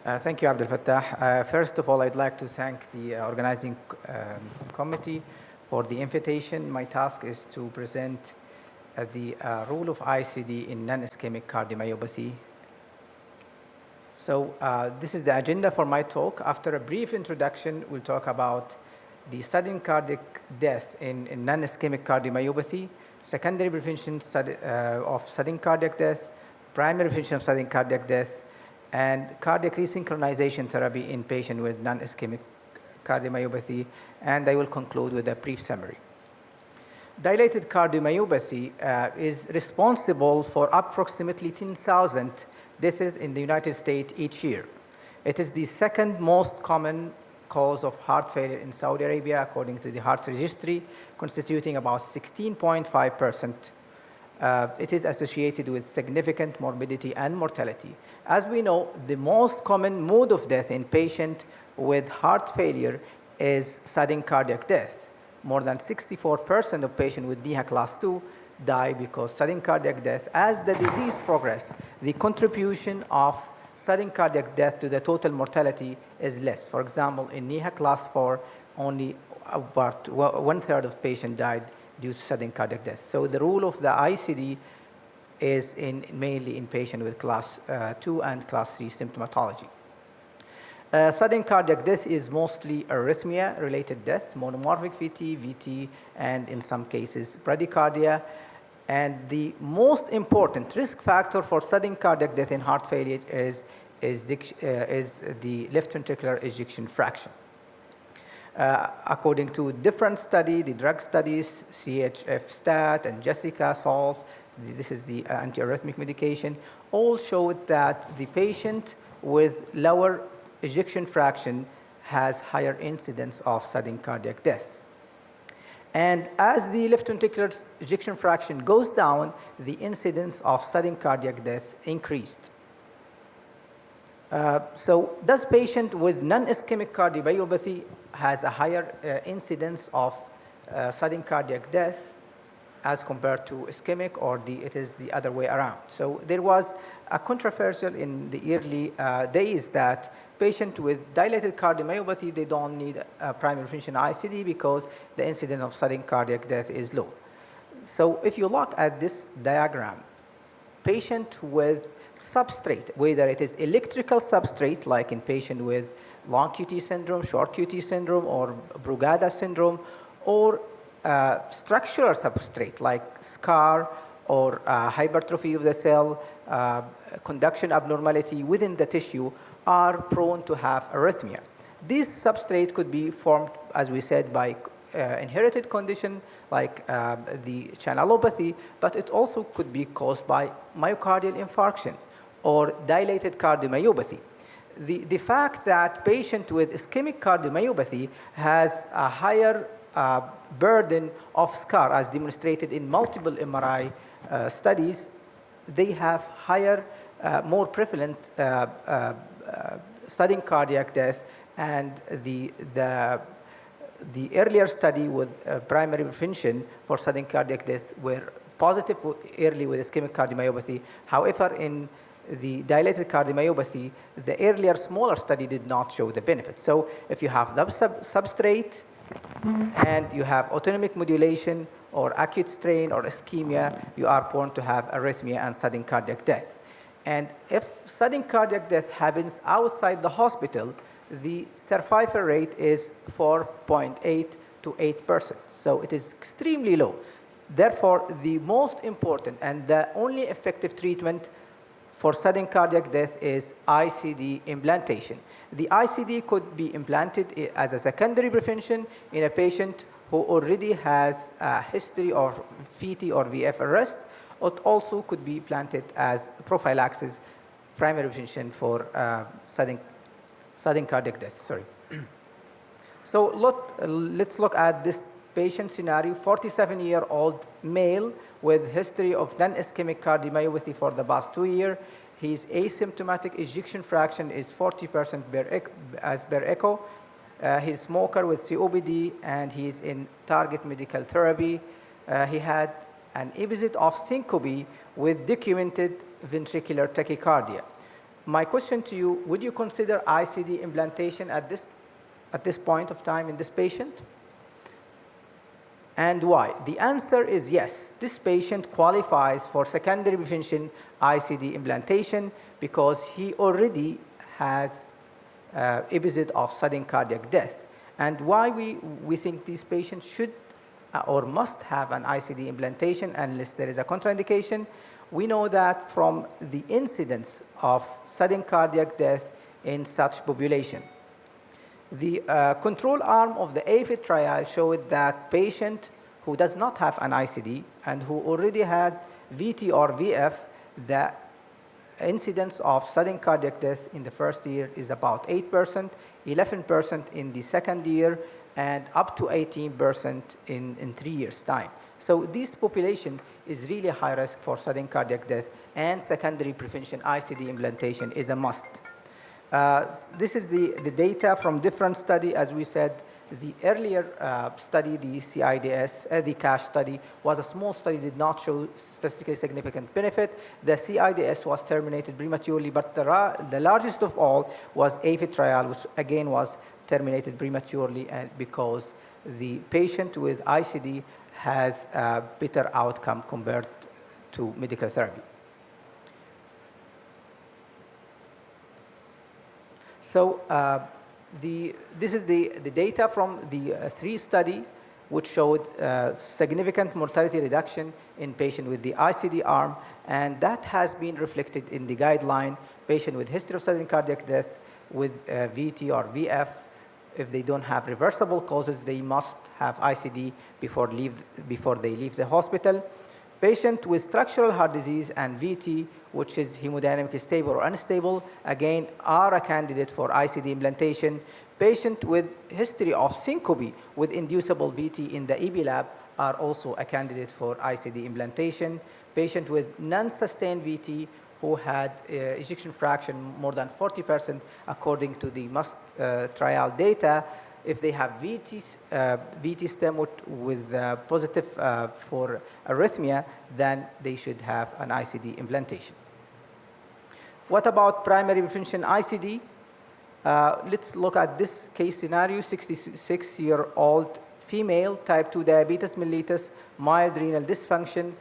Thank you, Abdel Fattah. First of all, I'd like to thank the organizing committee for the invitation. My task is to present the role of ICD in non-ischemic cardiomyopathy. So this is the agenda for my talk. After a brief introduction, we'll talk about the sudden cardiac death in non-ischemic cardiomyopathy, secondary prevention of sudden cardiac death, primary prevention of sudden cardiac death, and cardiac resynchronization therapy in patients with non-ischemic cardiomyopathy, and I will conclude with a brief summary. Dilated cardiomyopathy is responsible for approximately 10,000 deaths in the United States each year. It is the second most common cause of heart failure in Saudi Arabia, according to the Heart Registry, constituting about 16.5%. It is associated with significant morbidity and mortality. As we know, the most common mode of death in patients with heart failure is sudden cardiac death. More than 64% of patients with NIHA class 2 die because sudden cardiac death. As the disease progresses, the contribution of sudden cardiac death to the total mortality is less. For example, in NIHA class 4, only about 1/3 of patients died due to sudden cardiac death. So the role of the ICD is mainly in patients with class 2 and class 3 symptomatology. Sudden cardiac death is mostly arrhythmia-related death, monomorphic VT, and in some cases bradycardia. And the most important risk factor for sudden cardiac death in heart failure is the left ventricular ejection fraction. According to different studies, the drug studies, CHF-STAT and Jessica, SOLVE, this is the antiarrhythmic medication, all showed that the patient with lower ejection fraction has higher incidence of sudden cardiac death. And as the left ventricular ejection fraction goes down, the incidence of sudden cardiac death increased. So does patient with non-ischemic cardiomyopathy has a higher incidence of sudden cardiac death as compared to ischemic, or it is the other way around? So there was a controversial in the early days that patients with dilated cardiomyopathy, they don't need a primary prevention ICD because the incidence of sudden cardiac death is low. So if you look at this diagram, patient with substrate, whether it is electrical substrate, like in patient with long QT syndrome, short QT syndrome, or Brugada syndrome, or structural substrate, like scar or hypertrophy of the cell, conduction abnormality within the tissue, are prone to have arrhythmia. This substrate could be formed, as we said, by inherited condition like the channelopathy, but it also could be caused by myocardial infarction or dilated cardiomyopathy. The fact that patient with ischemic cardiomyopathy has a higher burden of scar, as demonstrated in multiple MRI studies, they have higher, more prevalent sudden cardiac death, and the earlier study with primary prevention for sudden cardiac death were positive early with ischemic cardiomyopathy. However, in the dilated cardiomyopathy, the earlier smaller study did not show the benefit. So if you have the substrate and you have autonomic modulation or acute strain or ischemia, you are prone to have arrhythmia and sudden cardiac death. And if sudden cardiac death happens outside the hospital, the survival rate is 4.8 to 8%. So it is extremely low. Therefore, the most important and the only effective treatment for sudden cardiac death is ICD implantation. The ICD could be implanted as a secondary prevention in a patient who already has a history of VT or VF arrest. It also could be planted as prophylaxis, primary prevention for sudden cardiac death. Sorry. So let's look at this patient scenario. 47-year-old male with history of non-ischemic cardiomyopathy for the past 2 years. His asymptomatic ejection fraction is 40% as per echo. He's a smoker with COPD, and he's in target medical therapy. He had an episode of syncope with documented ventricular tachycardia. My question to you, would you consider ICD implantation at this point of time in this patient? And why? The answer is yes. This patient qualifies for secondary prevention ICD implantation because he already has episode of sudden cardiac death. And why we think these patients should or must have an ICD implantation unless there is a contraindication. We know that from the incidence of sudden cardiac death in such population. The control arm of the AFib trial showed that patient who does not have an ICD and who already had VT or VF, the incidence of sudden cardiac death in the first year is about 8%, 11% in the second year, and up to 18% in 3 years' time. So this population is really high risk for sudden cardiac death, and secondary prevention ICD implantation is a must. This is the data from different study. As we said, the earlier study, the CIDS, the CASH study, was a small study, did not show statistically significant benefit. The CIDS was terminated prematurely, but the largest of all was AFib trial, which again was terminated prematurely and because the patient with ICD has a better outcome compared to medical therapy. So this is the data from the 3 study which showed significant mortality reduction in patient with the ICD arm, and that has been reflected in the guideline. Patient with history of sudden cardiac death with VT or VF, if they don't have reversible causes, they must have ICD before they leave the hospital. Patient with structural heart disease and VT, which is hemodynamically stable or unstable, again, are a candidate for ICD implantation. Patient with history of syncope with inducible VT in the EB lab are also a candidate for ICD implantation. Patient with non-sustained VT who had ejection fraction more than 40% according to the MUST trial data. If they have VT stem with positive for arrhythmia, then they should have an ICD implantation. What about primary prevention ICD? Let's look at this case scenario. 66-year-old female, type 2 diabetes mellitus, mild renal dysfunction,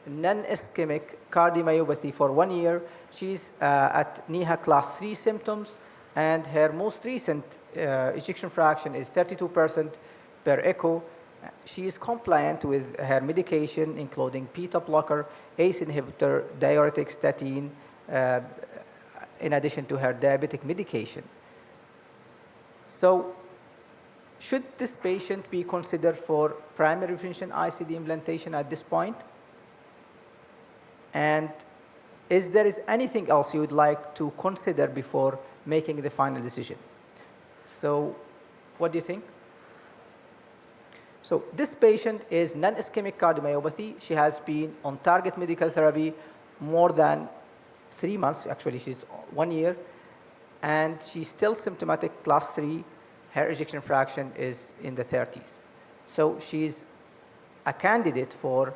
non-ischemic cardiomyopathy for 1 year. She's at NIHA class 3 symptoms, and her most recent ejection fraction is 32% per echo. She is compliant with her medication, including beta blocker, ACE inhibitor, diuretic, statin, in addition to her diabetic medication. So should this patient be considered for primary prevention ICD implantation at this point? And is there anything else you would like to consider before making the final decision? So what do you think? So this patient is non-ischemic cardiomyopathy. She has been on target medical therapy more than 3 months. Actually, she's 1 year. And she's still symptomatic class 3. Her ejection fraction is in the 30s. So she's a candidate for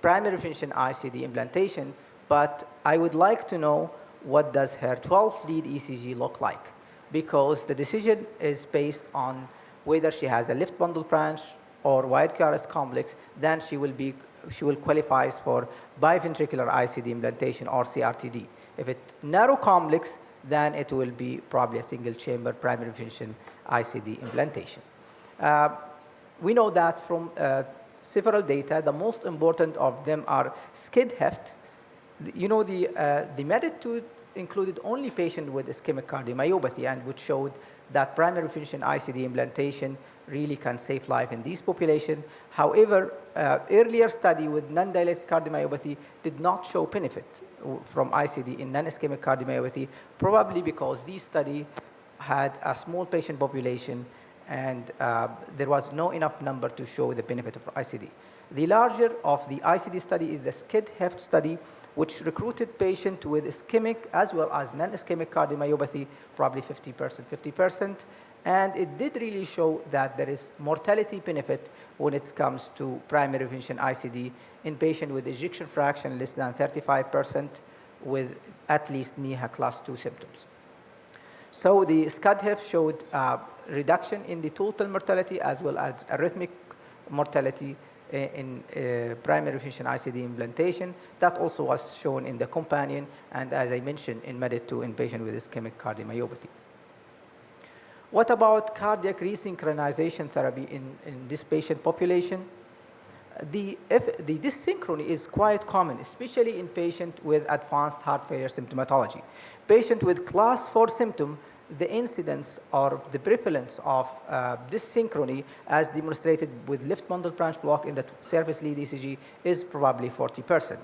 primary prevention ICD implantation, but I would like to know what does her 12-lead ECG look like, because the decision is based on whether she has a left bundle branch or wide QRS complex. Then she will qualify for biventricular ICD implantation or CRTD. If it's narrow complex, then it will be probably a single chamber primary prevention ICD implantation. We know that from several data, the most important of them are skid heft. You know, the method included only patient with ischemic cardiomyopathy, and which showed that primary prevention ICD implantation really can save life in these population. However, earlier study with non-dilated cardiomyopathy did not show benefit from ICD in non-ischemic cardiomyopathy, probably because these study had a small patient population and there was no enough number to show the benefit of ICD. The larger of the ICD study is the skid heft study, which recruited patients with ischemic as well as non-ischemic cardiomyopathy, probably 50%. And it did really show that there is mortality benefit when it comes to primary prevention ICD in patients with ejection fraction less than 35%, with at least NEHA class 2 symptoms. So the SHFG showed reduction in the total mortality as well as arrhythmic mortality in primary prevention ICD implantation. That also was shown in the companion and, as I mentioned, in MEDIT2 in patient with ischemic cardiomyopathy. What about cardiac resynchronization therapy in this patient population? The dyssynchrony is quite common, especially in patients with advanced heart failure symptomatology. Patient with class 4 symptom, the incidence or the prevalence of dyssynchrony as demonstrated with left bundle branch block in the surface lead ECG is probably 40%.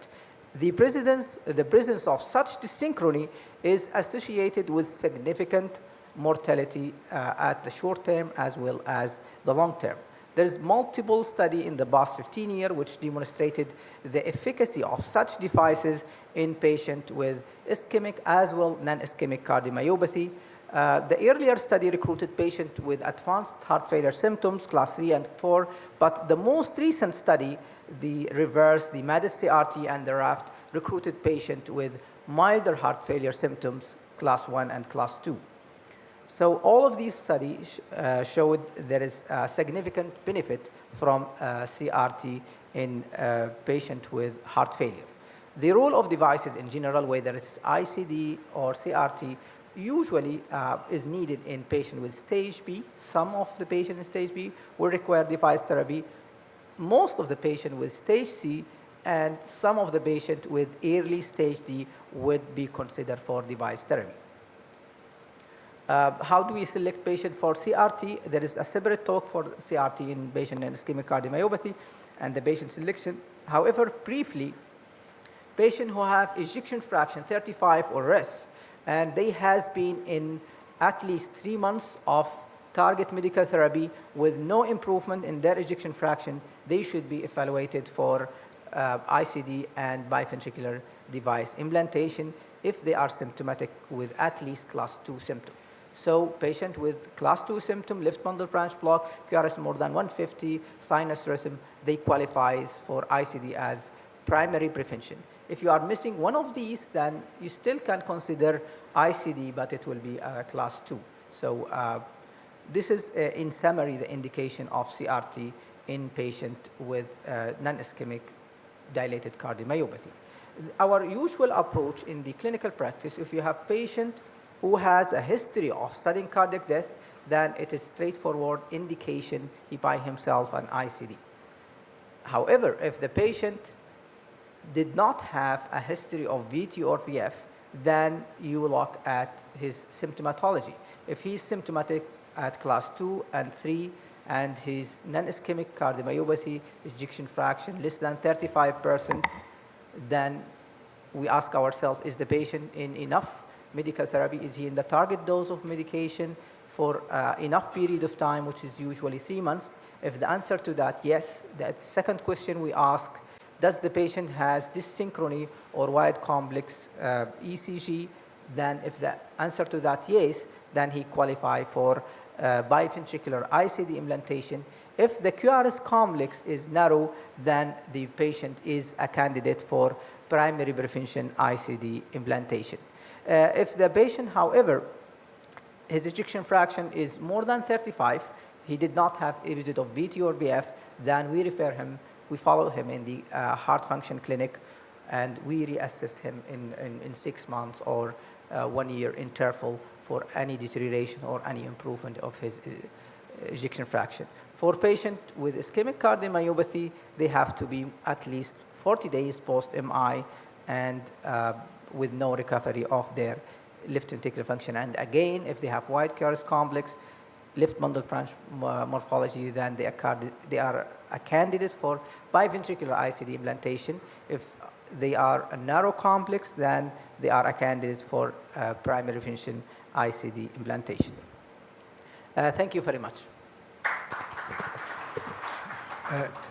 The presence of such dyssynchrony is associated with significant mortality at the short term as well as the long term. There is multiple study in the past 15 years which demonstrated the efficacy of such devices in patients with ischemic as well non-ischemic cardiomyopathy. The earlier study recruited patients with advanced heart failure symptoms, class 3 and 4, but the most recent study, the reverse, the MEDIT-CRT and the RAFT, recruited patients with milder heart failure symptoms, class 1 and class 2. So all of these studies showed there is a significant benefit from CRT in patients with heart failure. The role of devices in general, whether it's ICD or CRT, usually is needed in patients with stage B. Some of the patients in stage B will require device therapy. Most of the patients with stage C and some of the patients with early stage D would be considered for device therapy. How do we select patient for CRT? There is a separate talk for CRT in patient and ischemic cardiomyopathy and the patient selection. However, briefly, patients who have ejection fraction 35 or less, and they has been in at least 3 months of target medical therapy with no improvement in their ejection fraction, they should be evaluated for ICD and biventricular device implantation if they are symptomatic with at least class 2 symptom. So patient with class 2 symptom, left bundle branch block, QRS more than 150, sinus rhythm, they qualifies for ICD as primary prevention. If you are missing one of these, then you still can consider ICD, but it will be class 2. So this is, in summary, the indication of CRT in patient with non-ischemic dilated cardiomyopathy. Our usual approach in the clinical practice, if you have patient who has a history of sudden cardiac death, then it is straightforward indication he by himself an ICD. However, if the patient did not have a history of VT or VF, then you look at his symptomatology. If he's symptomatic at class 2 and 3 and his non-ischemic cardiomyopathy ejection fraction less than 35%, then we ask ourselves, is the patient in enough medical therapy? Is he in the target dose of medication for enough period of time, which is usually 3 months? If the answer to that, yes, that second question we ask, does the patient has dyssynchrony or wide complex ECG? Then if the answer to that yes, then he qualify for biventricular ICD implantation. If the QRS complex is narrow, then the patient is a candidate for primary prevention ICD implantation. If the patient, however, his ejection fraction is more than 35, he did not have episode of VT or VF, then we refer him, we follow him in the heart function clinic, and we reassess him in 6 months or 1 year interval for any deterioration or any improvement of his ejection fraction. For patient with ischemic cardiomyopathy, they have to be at least 40 days post-MI and with no recovery of their left ventricular function. And again, if they have wide QRS complex, left bundle branch morphology, then they are a candidate for biventricular ICD implantation. If they are a narrow complex, then they are a candidate for primary prevention ICD implantation. Thank you very much.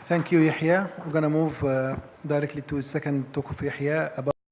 Thank you, Yahya. We're going to move directly to the second talk of Yahya about